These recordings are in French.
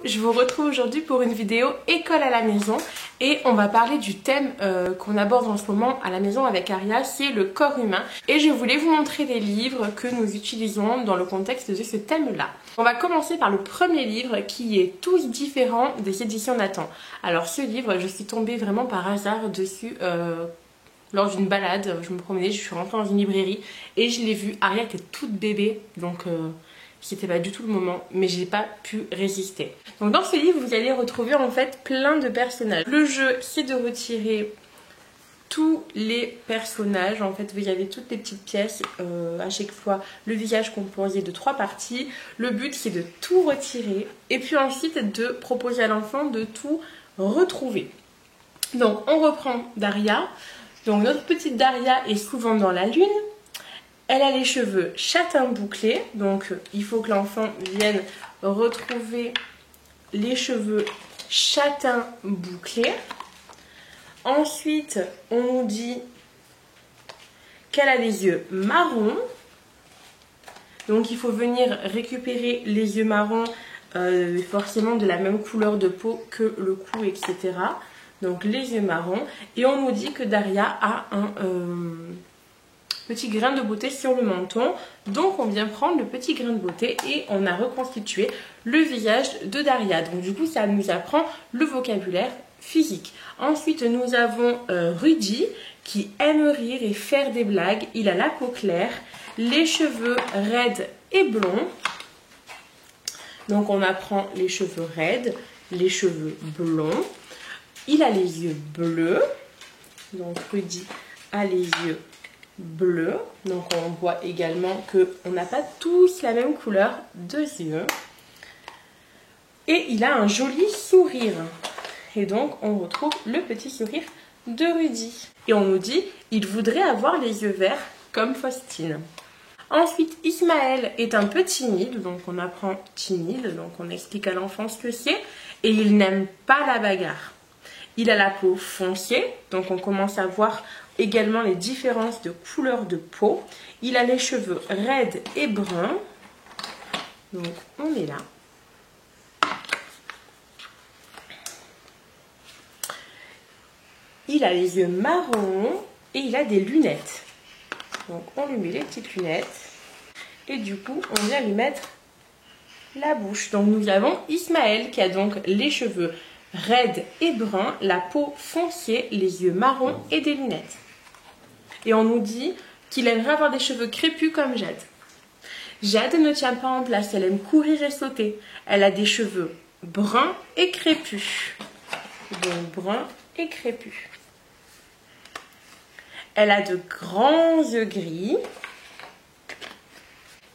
je vous retrouve aujourd'hui pour une vidéo école à la maison et on va parler du thème qu'on aborde en ce moment à la maison avec Aria, c'est le corps humain, et je voulais vous montrer des livres que nous utilisons dans le contexte de ce thème-là. On va commencer par le premier livre qui est Tous différents des éditions Nathan. Alors ce livre, je suis tombée vraiment par hasard dessus lors d'une balade, je me promenais, je suis rentrée dans une librairie et je l'ai vu. Aria était toute bébé, donc c'était pas du tout le moment, mais j'ai pas pu résister. Donc dans ce livre, vous allez retrouver en fait plein de personnages. Le jeu, c'est de retirer tous les personnages. En fait, vous avez toutes les petites pièces, à chaque fois le visage composé de 3 parties. Le but, c'est de tout retirer et puis ensuite de proposer à l'enfant de tout retrouver. Donc on reprend Daria. Donc notre petite Daria est souvent dans la lune. Elle a les cheveux châtain bouclés, donc il faut que l'enfant vienne retrouver les cheveux châtain bouclés. Ensuite, on nous dit qu'elle a les yeux marrons. Donc il faut venir récupérer les yeux marrons, forcément de la même couleur de peau que le cou, etc. Donc les yeux marrons. Et on nous dit que Daria a un petit grain de beauté sur le menton. Donc on vient prendre le petit grain de beauté et on a reconstitué le visage de Daria. Donc du coup ça nous apprend le vocabulaire physique. Ensuite nous avons Rudy qui aime rire et faire des blagues. Il a la peau claire, les cheveux raides et blonds. Donc on apprend les cheveux raides, les cheveux blonds. Il a les yeux bleus. Donc Rudy a les yeux bleu, donc on voit également qu'on n'a pas tous la même couleur de yeux, et il a un joli sourire, et donc on retrouve le petit sourire de Rudy. Et on nous dit il voudrait avoir les yeux verts comme Faustine. Ensuite Ismaël est un peu timide, donc on apprend timide, donc on explique à l'enfant ce que c'est, et il n'aime pas la bagarre. Il a la peau foncée, donc on commence à voir également les différences de couleur de peau. Il a les cheveux raides et bruns. Donc on est là. Il a les yeux marrons et il a des lunettes. Donc on lui met les petites lunettes. Et du coup on vient lui mettre la bouche. Donc nous avons Ismaël qui a donc les cheveux raides et bruns, la peau foncée, les yeux marrons et des lunettes. Et on nous dit qu'il aimerait avoir des cheveux crépus comme Jade. Jade ne tient pas en place, elle aime courir et sauter. Elle a des cheveux bruns et crépus. Donc bruns et crépus. Elle a de grands yeux gris.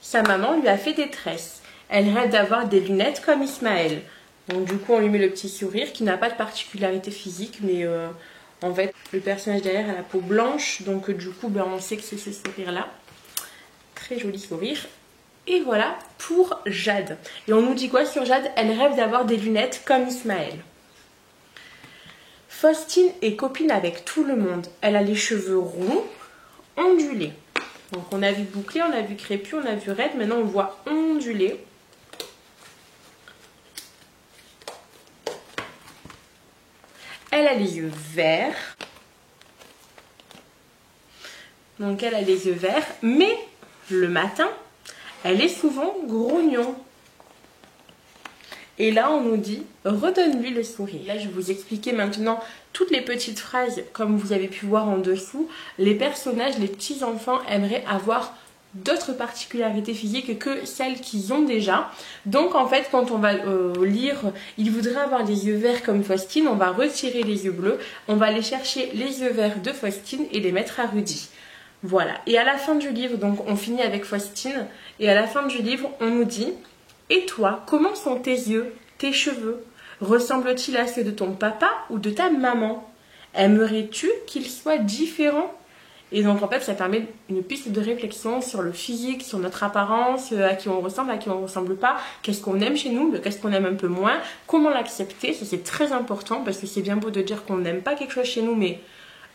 Sa maman lui a fait des tresses. Elle rêve d'avoir des lunettes comme Ismaël. Donc du coup on lui met le petit sourire qui n'a pas de particularité physique, mais en fait le personnage derrière a la peau blanche, donc du coup on sait que c'est ce sourire là. Très joli sourire. Et voilà pour Jade. Et on nous dit quoi sur Jade? Elle rêve d'avoir des lunettes comme Ismaël. Faustine est copine avec tout le monde. Elle a les cheveux roux, ondulés. Donc on a vu bouclé, on a vu crépus, on a vu raide, maintenant on voit ondulé. Elle a les yeux verts. Donc elle a les yeux verts, mais le matin, elle est souvent grognon. Et là, on nous dit, redonne-lui le sourire. Là, je vais vous expliquer maintenant toutes les petites phrases, comme vous avez pu voir en dessous. Les personnages, les petits enfants aimeraient avoir d'autres particularités physiques que celles qu'ils ont déjà. Donc en fait quand on va lire il voudrait avoir les yeux verts comme Faustine, on va retirer les yeux bleus, on va aller chercher les yeux verts de Faustine et les mettre à Rudy. Voilà, et à la fin du livre, donc on finit avec Faustine, et à la fin du livre on nous dit et toi, comment sont tes yeux, tes cheveux? Ressemblent-ils à ceux de ton papa ou de ta maman? Aimerais-tu qu'ils soient différents? Et donc en fait ça permet une piste de réflexion sur le physique, sur notre apparence, à qui on ressemble, à qui on ne ressemble pas, qu'est-ce qu'on aime chez nous, qu'est-ce qu'on aime un peu moins, comment l'accepter, ça c'est très important parce que c'est bien beau de dire qu'on n'aime pas quelque chose chez nous, mais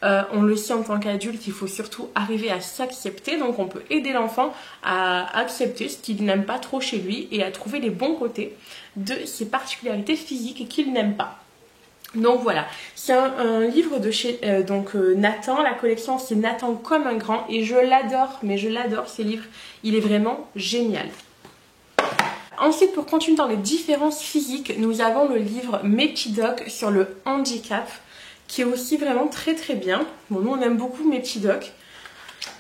On le sait en tant qu'adulte, il faut surtout arriver à s'accepter. Donc on peut aider l'enfant à accepter ce qu'il n'aime pas trop chez lui et à trouver les bons côtés de ses particularités physiques qu'il n'aime pas. Donc voilà, c'est un livre de chez Nathan. La collection c'est Nathan comme un grand et je l'adore, mais je l'adore ce livre, il est vraiment génial. Ensuite, pour continuer dans les différences physiques, nous avons le livre Mes petits docs sur le handicap qui est aussi vraiment très très bien. Bon, nous on aime beaucoup Mes petits docs.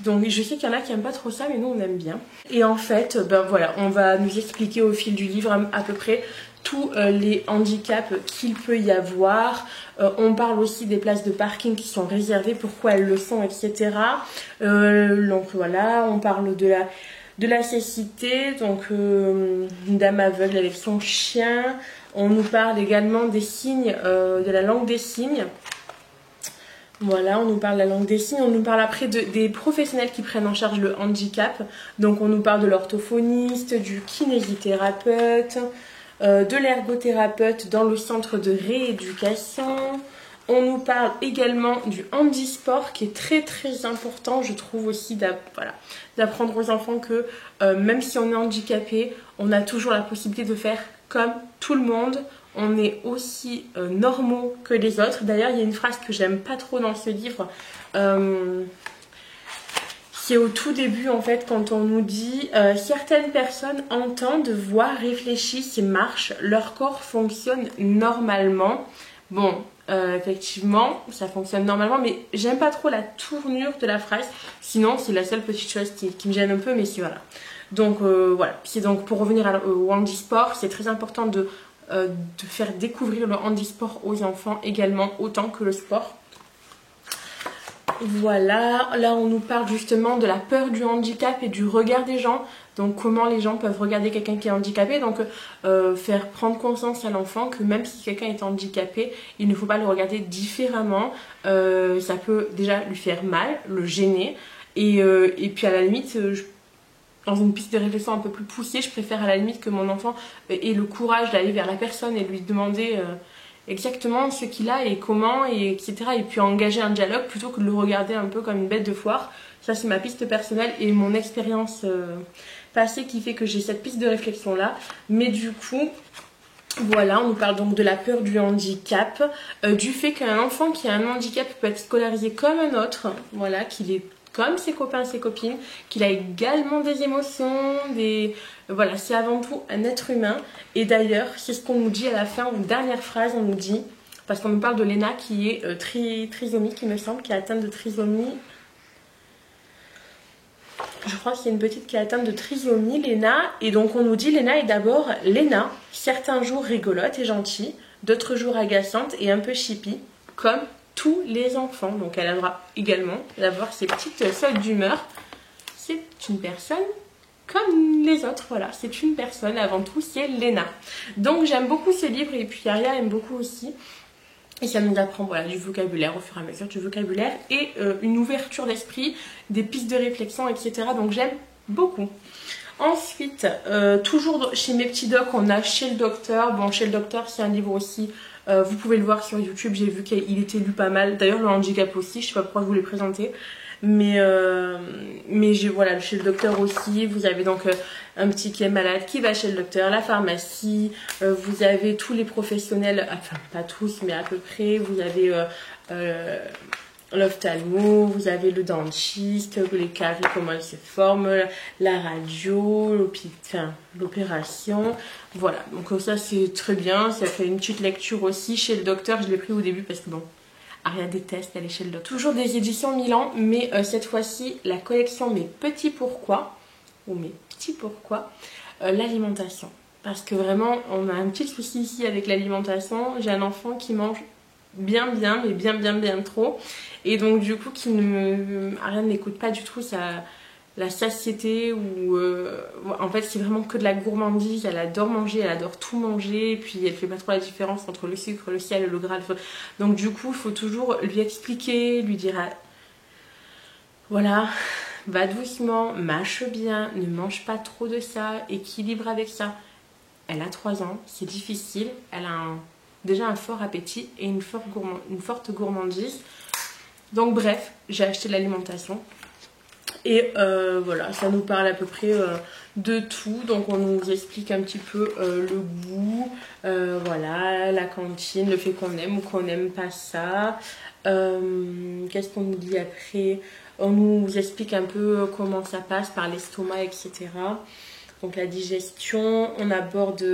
Donc je sais qu'il y en a qui n'aiment pas trop ça, mais nous on aime bien. Et en fait, ben voilà, on va nous expliquer au fil du livre à peu près tous les handicaps qu'il peut y avoir. On parle aussi des places de parking qui sont réservées, pourquoi elles le sont, etc. Donc voilà, on parle de la cécité, donc une dame aveugle avec son chien. On nous parle également des signes, de la langue des signes. Voilà, on nous parle de la langue des signes, on nous parle après des professionnels qui prennent en charge le handicap. Donc on nous parle de l'orthophoniste, du kinésithérapeute, de l'ergothérapeute dans le centre de rééducation. On nous parle également du handisport qui est très très important, je trouve aussi, d'apprendre aux enfants que même si on est handicapé, on a toujours la possibilité de faire comme tout le monde. On est aussi normaux que les autres. D'ailleurs, il y a une phrase que j'aime pas trop dans ce livre. C'est au tout début, en fait, quand on nous dit certaines personnes entendent, voient, réfléchissent et marchent. Leur corps fonctionne normalement. Bon, effectivement, ça fonctionne normalement, mais j'aime pas trop la tournure de la phrase. Sinon, c'est la seule petite chose qui me gêne un peu, mais c'est voilà. Donc voilà. C'est donc pour revenir au handisport, c'est très important de faire découvrir le handisport aux enfants également autant que le sport. Voilà, là on nous parle justement de la peur du handicap et du regard des gens. Donc comment les gens peuvent regarder quelqu'un qui est handicapé. Donc faire prendre conscience à l'enfant que même si quelqu'un est handicapé, il ne faut pas le regarder différemment. Ça peut déjà lui faire mal, le gêner. Et puis à la limite, dans une piste de réflexion un peu plus poussée, je préfère à la limite que mon enfant ait le courage d'aller vers la personne et lui demander exactement ce qu'il a et comment, et etc. Et puis engager un dialogue plutôt que de le regarder un peu comme une bête de foire. Ça c'est ma piste personnelle et mon expérience passée qui fait que j'ai cette piste de réflexion là. Mais du coup, voilà, on nous parle donc de la peur du handicap, du fait qu'un enfant qui a un handicap peut être scolarisé comme un autre, voilà, qu'il est comme ses copains et ses copines, qu'il a également des émotions, voilà, c'est avant tout un être humain. Et d'ailleurs, c'est ce qu'on nous dit à la fin, une dernière phrase, on nous dit, parce qu'on nous parle de Léna qui est trisomique, il me semble, qui est atteinte de trisomie. Je crois qu'il y a une petite qui est atteinte de trisomie, Léna. Et donc on nous dit, Léna est d'abord Léna, certains jours rigolote et gentille, d'autres jours agaçante et un peu chippie, comme tous les enfants. Donc elle a le droit également d'avoir ses petites sautes d'humeur. C'est une personne comme les autres, voilà, c'est une personne, avant tout c'est Léna. Donc j'aime beaucoup ce livre et puis Aria aime beaucoup aussi. Et ça nous apprend voilà, du vocabulaire au fur et à mesure, du vocabulaire et une ouverture d'esprit, des pistes de réflexion, etc. Donc j'aime beaucoup. Ensuite, toujours chez Mes petits docs, on a Chez le docteur. Bon, Chez le docteur, c'est un livre aussi, vous pouvez le voir sur YouTube, j'ai vu qu'il était lu pas mal. D'ailleurs, le handicap aussi, je sais pas pourquoi je vous l'ai présenté. Mais voilà, chez le docteur aussi, vous avez donc un petit qui est malade qui va chez le docteur, la pharmacie, vous avez tous les professionnels, enfin pas tous mais à peu près, vous avez l'ophtalmo, vous avez le dentiste, les caries, comment elles se forment, la radio, l'opération, voilà, donc ça c'est très bien, ça fait une petite lecture aussi. Chez le docteur, je l'ai pris au début parce que bon, Aria déteste aller chez le docteur. Toujours des éditions Milan, mais cette fois-ci, la collection Mes petits pourquoi, ou Mes petits pourquoi, l'alimentation. Parce que vraiment, on a un petit souci ici avec l'alimentation. J'ai un enfant qui mange bien, mais bien trop. Et donc du coup, Aria n'écoute pas du tout la satiété ou en fait c'est vraiment que de la gourmandise. Elle adore manger, elle adore tout manger, et puis elle fait pas trop la différence entre le sucre, le sel, le gras. Donc du coup il faut toujours lui expliquer, lui dire voilà, va doucement, mâche bien, ne mange pas trop de ça, équilibre avec ça. Elle a 3 ans, c'est difficile, elle a déjà un fort appétit et une forte gourmandise. Donc bref, j'ai acheté de l'alimentation. Et voilà, ça nous parle à peu près de tout. Donc on nous explique un petit peu le goût, voilà, la cantine, le fait qu'on aime ou qu'on n'aime pas ça. Qu'est-ce qu'on nous dit après? On nous explique un peu comment ça passe par l'estomac, etc. Donc la digestion, on aborde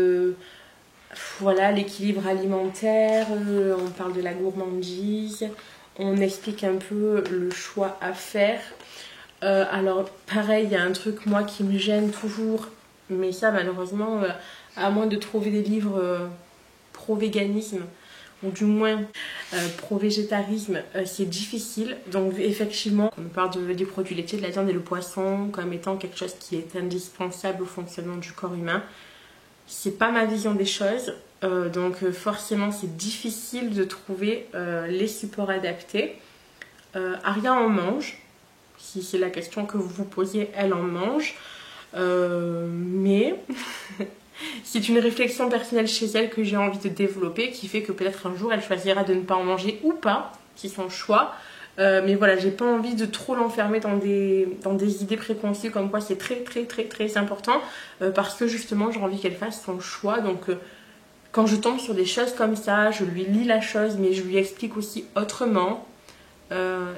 voilà, l'équilibre alimentaire, on parle de la gourmandise, on explique un peu le choix à faire. Alors pareil, il y a un truc moi qui me gêne toujours, mais ça malheureusement, à moins de trouver des livres pro-véganisme, ou du moins pro-végétarisme, c'est difficile. Donc effectivement, on parle des produits laitiers, de la viande et le poisson comme étant quelque chose qui est indispensable au fonctionnement du corps humain. C'est pas ma vision des choses, donc forcément c'est difficile de trouver les supports adaptés. Aria en mange. Si c'est la question que vous vous posiez, elle en mange. Mais c'est une réflexion personnelle chez elle que j'ai envie de développer, qui fait que peut-être un jour elle choisira de ne pas en manger ou pas, c'est son choix. Mais voilà, j'ai pas envie de trop l'enfermer dans des idées préconçues comme quoi c'est très important, parce que justement j'ai envie qu'elle fasse son choix. Donc quand je tombe sur des choses comme ça, je lui lis la chose, mais je lui explique aussi autrement.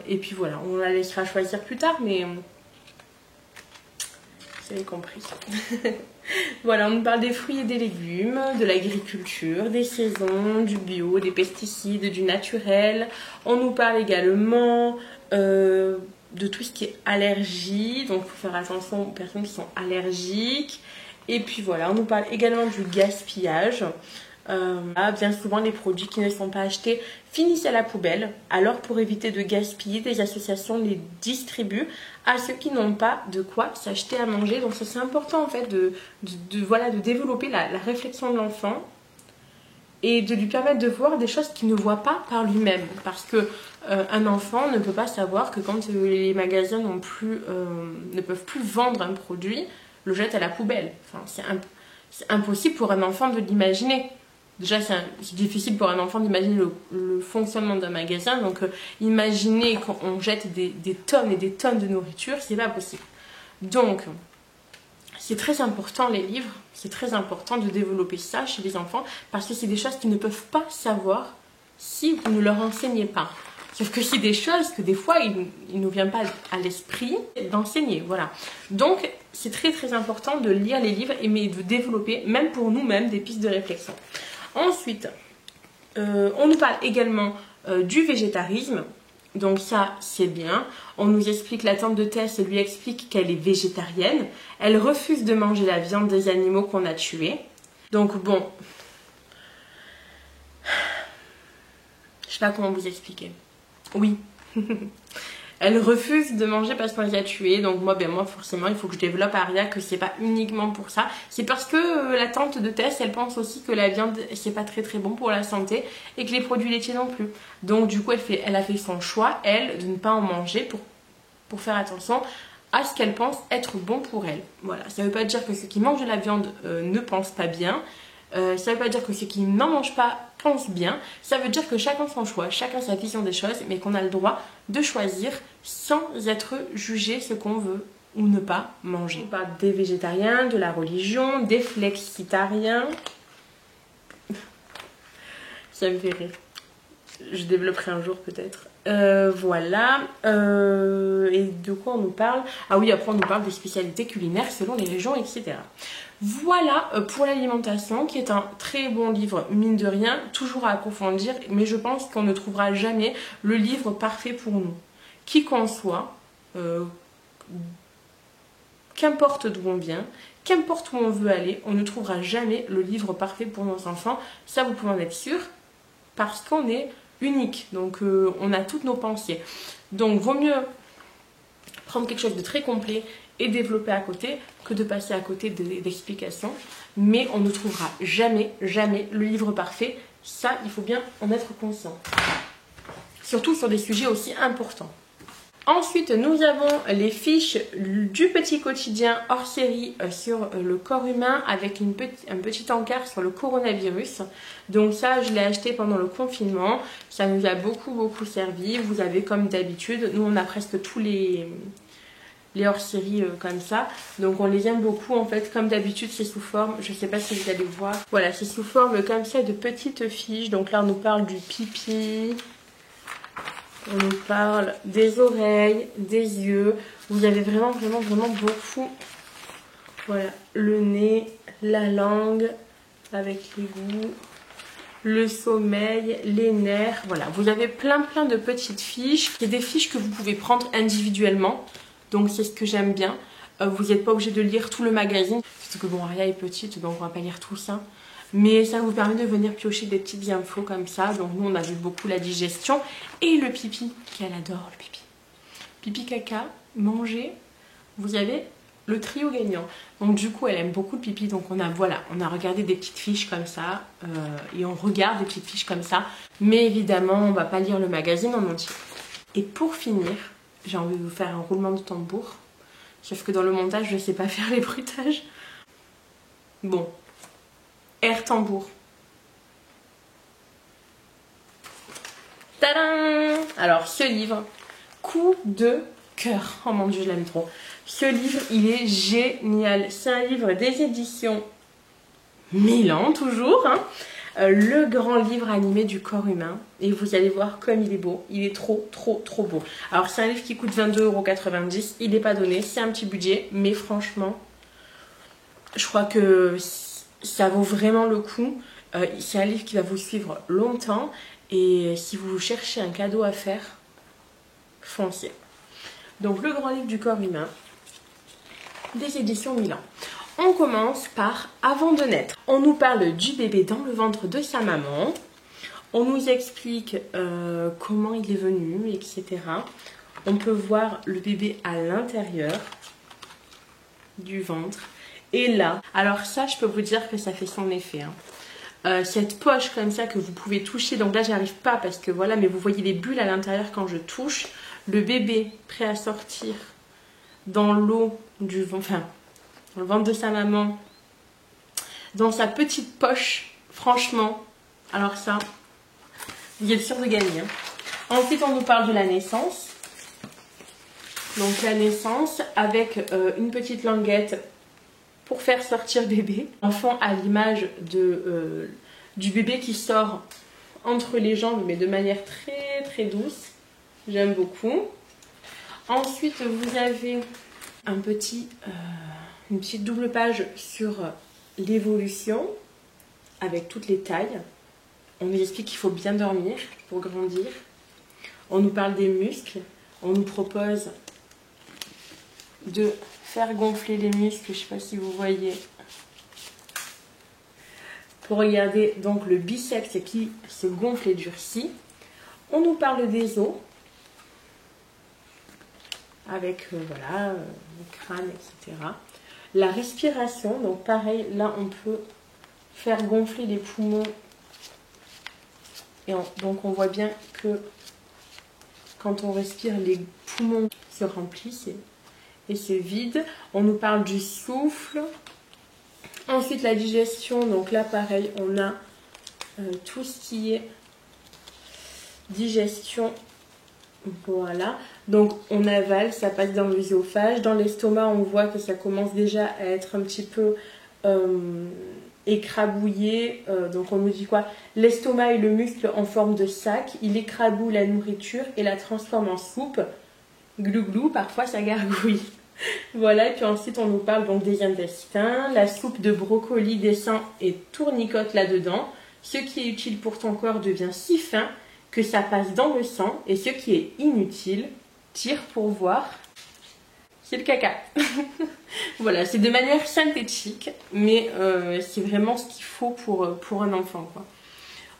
Et puis voilà, on la laissera choisir plus tard, mais vous avez compris. Voilà, on nous parle des fruits et des légumes, de l'agriculture, des saisons, du bio, des pesticides, du naturel. On nous parle également de tout ce qui est allergie, donc il faut faire attention aux personnes qui sont allergiques. Et puis voilà, on nous parle également du gaspillage. Bien souvent les produits qui ne sont pas achetés finissent à la poubelle. Alors pour éviter de gaspiller, des associations les distribuent à ceux qui n'ont pas de quoi s'acheter à manger. Donc c'est important en fait de développer la réflexion de l'enfant et de lui permettre de voir des choses qu'il ne voit pas par lui-même. Parce que un enfant ne peut pas savoir que quand les magasins ne peuvent plus vendre un produit, le jettent à la poubelle. Enfin, c'est impossible pour un enfant de l'imaginer. Déjà, c'est difficile pour un enfant d'imaginer le fonctionnement d'un magasin. Donc, imaginer qu'on jette des tonnes et des tonnes de nourriture, c'est pas possible. Donc, c'est très important les livres. C'est très important de développer ça chez les enfants parce que c'est des choses qu'ils ne peuvent pas savoir si vous ne leur enseignez pas. Sauf que c'est des choses que des fois, il ne vient pas à l'esprit d'enseigner. Voilà. Donc, c'est très important de lire les livres mais de développer, même pour nous-mêmes, des pistes de réflexion. Ensuite, on nous parle également du végétarisme. Donc ça, c'est bien. On nous explique, la tante de Tess lui explique qu'elle est végétarienne. Elle refuse de manger la viande des animaux qu'on a tués. Donc bon, je sais pas comment vous expliquer. Oui. Elle refuse de manger parce qu'on les a tués. Donc moi forcément, il faut que je développe à Aria que c'est pas uniquement pour ça. C'est parce que la tante de Tess, elle pense aussi que la viande, c'est pas très bon pour la santé et que les produits laitiers non plus. Donc du coup, elle a fait son choix, elle, de ne pas en manger pour faire attention à ce qu'elle pense être bon pour elle. Voilà, ça veut pas dire que ceux qui mangent de la viande ne pensent pas bien. Ça veut pas dire que ceux qui n'en mangent pas pensent bien. Ça veut dire que chacun son choix, chacun sa vision des choses, mais qu'on a le droit de choisir sans être jugé ce qu'on veut ou ne pas manger. On parle des végétariens, de la religion, des flexitariens. Ça me fait rire. Je développerai un jour peut-être. Voilà. Et de quoi on nous parle? Ah oui, après on nous parle des spécialités culinaires selon les régions, etc. Voilà pour l'alimentation, qui est un très bon livre, mine de rien, toujours à approfondir, mais je pense qu'on ne trouvera jamais le livre parfait pour nous. Qui qu'on soit, qu'importe d'où on vient, qu'importe où on veut aller, on ne trouvera jamais le livre parfait pour nos enfants. Ça, vous pouvez en être sûr, parce qu'on est unique, donc on a toutes nos pensées. Donc, vaut mieux prendre quelque chose de très complet et développer à côté que de passer à côté d'explications. Mais on ne trouvera jamais le livre parfait. Ça, il faut bien en être conscient. Surtout sur des sujets aussi importants. Ensuite, nous avons les fiches du petit quotidien hors série sur le corps humain avec un petit encart sur le coronavirus. Donc ça, je l'ai acheté pendant le confinement. Ça nous a beaucoup servi. Vous avez comme d'habitude, nous on a presque tous les hors-série comme ça. Donc on les aime beaucoup en fait. Comme d'habitude, c'est sous forme, je sais pas si vous allez voir. Voilà, c'est sous forme comme ça de petites fiches. Donc là, on nous parle du pipi. On nous parle des oreilles, des yeux. Vous avez vraiment beaucoup. Voilà, le nez, la langue avec les goûts, le sommeil, les nerfs. Voilà, vous avez plein de petites fiches. C'est des fiches que vous pouvez prendre individuellement. Donc c'est ce que j'aime bien. Vous n'êtes pas obligé de lire tout le magazine. Surtout que bon, Aria est petite, donc on va pas lire tout ça. Mais ça vous permet de venir piocher des petites infos comme ça. Donc nous on a vu beaucoup la digestion et le pipi, qu'elle adore le pipi. Pipi, caca, manger, vous avez le trio gagnant. Donc du coup elle aime beaucoup le pipi. Donc on a regardé des petites fiches comme ça. Et on regarde des petites fiches comme ça. Mais évidemment on va pas lire le magazine en entier. Et pour finir, j'ai envie de vous faire un roulement de tambour. Sauf que dans le montage je ne sais pas faire les bruitages. Bon. Air tambour. Tadam! Alors ce livre, coup de cœur. Oh mon dieu, je l'aime trop. Ce livre, il est génial. C'est un livre des éditions Milan, toujours. Hein. Le grand livre animé du corps humain. Et vous allez voir comme il est beau. Il est trop beau. Alors c'est un livre qui coûte 22,90 €. Il n'est pas donné, c'est un petit budget. Mais franchement, je crois que ça vaut vraiment le coup. C'est un livre qui va vous suivre longtemps. Et si vous cherchez un cadeau à faire, foncez. Donc le grand livre du corps humain des éditions Milan. On commence par Avant de naître. On nous parle du bébé dans le ventre de sa maman. On nous explique comment il est venu, etc. On peut voir le bébé à l'intérieur du ventre. Et là, alors ça, je peux vous dire que ça fait son effet. Hein. Cette poche comme ça que vous pouvez toucher. Donc là, j'arrive pas parce que voilà, mais vous voyez les bulles à l'intérieur quand je touche. Le bébé prêt à sortir dans l'eau du ventre, enfin, dans le ventre de sa maman, dans sa petite poche. Franchement, alors ça, vous êtes sûr de gagner. Hein. Ensuite, on nous parle de la naissance. Donc la naissance avec une petite languette pour faire sortir bébé. Enfant à l'image du bébé qui sort entre les jambes, mais de manière très douce. J'aime beaucoup. Ensuite, vous avez une petite double page sur l'évolution avec toutes les tailles. On nous explique qu'il faut bien dormir pour grandir. On nous parle des muscles. On nous propose de faire gonfler les muscles, je ne sais pas si vous voyez, pour regarder donc le biceps qui se gonfle et durcit. On nous parle des os, avec voilà, le crâne, etc. La respiration, donc pareil, là on peut faire gonfler les poumons. Et donc on voit bien que quand on respire, les poumons se remplissent et se vident. On nous parle du souffle. Ensuite la digestion, donc là pareil, on a tout ce qui est digestion. Voilà, donc on avale, ça passe dans l'œsophage. Dans l'estomac, on voit que ça commence déjà à être un petit peu écrabouillé. Donc on nous dit quoi? L'estomac est le muscle en forme de sac. Il écrabouille la nourriture et la transforme en soupe. Glou, parfois ça gargouille. Voilà, et puis ensuite on nous parle donc des intestins. La soupe de brocoli descend et tournicote là-dedans. Ce qui est utile pour ton corps devient si fin que ça passe dans le sang, et ce qui est inutile tire pour voir. C'est le caca. Voilà, c'est de manière synthétique, mais c'est vraiment ce qu'il faut pour un enfant, quoi.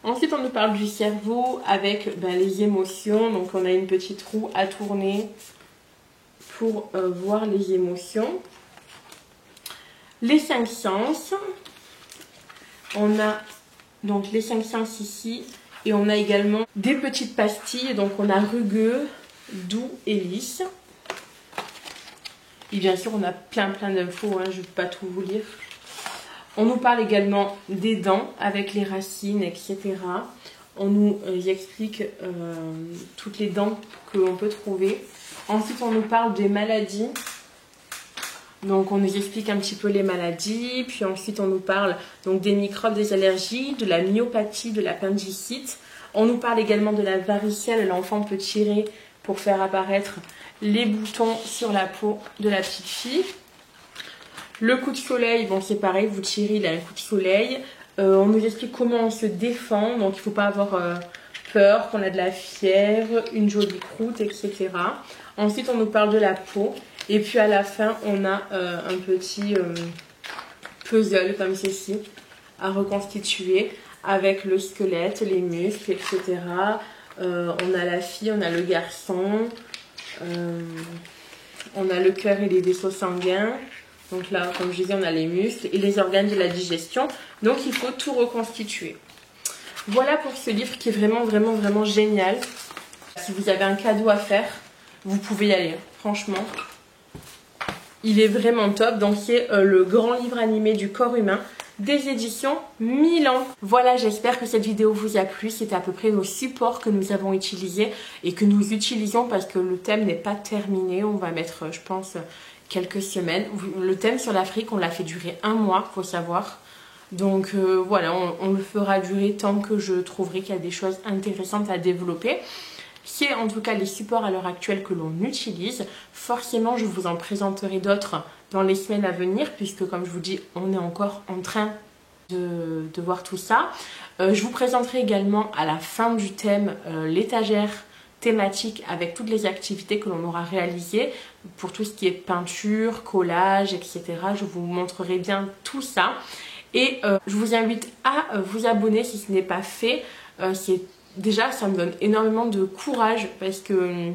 Ensuite, on nous parle du cerveau avec les émotions. Donc, on a une petite roue à tourner pour voir les émotions. Les 5 sens. On a donc les 5 sens ici. Et on a également des petites pastilles. Donc, on a rugueux, doux et lisse. Et bien sûr, on a plein d'infos, hein, je ne vais pas tout vous lire. On nous parle également des dents avec les racines, etc. On nous explique toutes les dents que l'on peut trouver. Ensuite, on nous parle des maladies. Donc, on nous explique un petit peu les maladies. Puis ensuite, on nous parle donc, des microbes, des allergies, de la myopathie, de l'appendicite. On nous parle également de la varicelle. L'enfant peut tirer pour faire apparaître les boutons sur la peau de la petite fille. Le coup de soleil, bon c'est pareil, vous tirez, il a un coup de soleil. On nous explique comment on se défend, donc il ne faut pas avoir peur, qu'on a de la fièvre, une jolie croûte, etc. Ensuite, on nous parle de la peau. Et puis à la fin, on a un petit puzzle comme ceci à reconstituer avec le squelette, les muscles, etc. On a la fille, on a le garçon, on a le cœur et les vaisseaux sanguins. Donc là, comme je disais, on a les muscles et les organes de la digestion. Donc il faut tout reconstituer. Voilà pour ce livre qui est vraiment génial. Si vous avez un cadeau à faire, vous pouvez y aller. Franchement, il est vraiment top. Donc c'est le grand livre animé du corps humain des éditions Milan. Voilà, j'espère que cette vidéo vous a plu. C'était à peu près nos supports que nous avons utilisés et que nous utilisons parce que le thème n'est pas terminé. On va mettre, je pense, quelques semaines. Le thème sur l'Afrique, on l'a fait durer 1 mois, faut savoir. Donc voilà, on le fera durer tant que je trouverai qu'il y a des choses intéressantes à développer. C'est en tout cas les supports à l'heure actuelle que l'on utilise. Forcément, je vous en présenterai d'autres dans les semaines à venir, puisque comme je vous dis, on est encore en train de voir tout ça. Je vous présenterai également à la fin du thème l'étagère thématique avec toutes les activités que l'on aura réalisées pour tout ce qui est peinture, collage, etc. Je vous montrerai bien tout ça. Et je vous invite à vous abonner si ce n'est pas fait. Déjà, ça me donne énormément de courage parce que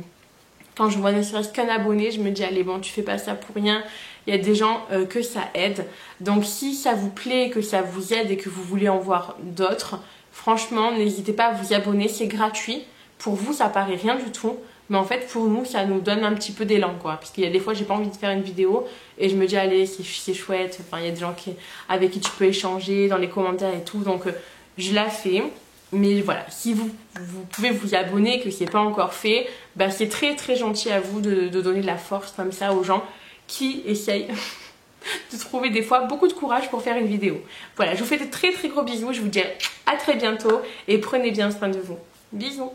quand je vois ne serait-ce qu'un abonné, je me dis allez bon, tu fais pas ça pour rien. Il y a des gens que ça aide. Donc si ça vous plaît, que ça vous aide et que vous voulez en voir d'autres, franchement, n'hésitez pas à vous abonner, c'est gratuit. Pour vous, ça paraît rien du tout. Mais en fait, pour nous, ça nous donne un petit peu d'élan, quoi. Parce qu'il y a des fois, j'ai pas envie de faire une vidéo et je me dis, allez, c'est chouette. Enfin, il y a des gens avec qui tu peux échanger dans les commentaires et tout. Donc, je la fais. Mais voilà, si vous pouvez vous abonner, que c'est pas encore fait, bah, c'est très gentil à vous de donner de la force comme ça aux gens qui essayent de trouver des fois beaucoup de courage pour faire une vidéo. Voilà, je vous fais de très gros bisous. Je vous dis à très bientôt et prenez bien soin de vous. Bisous.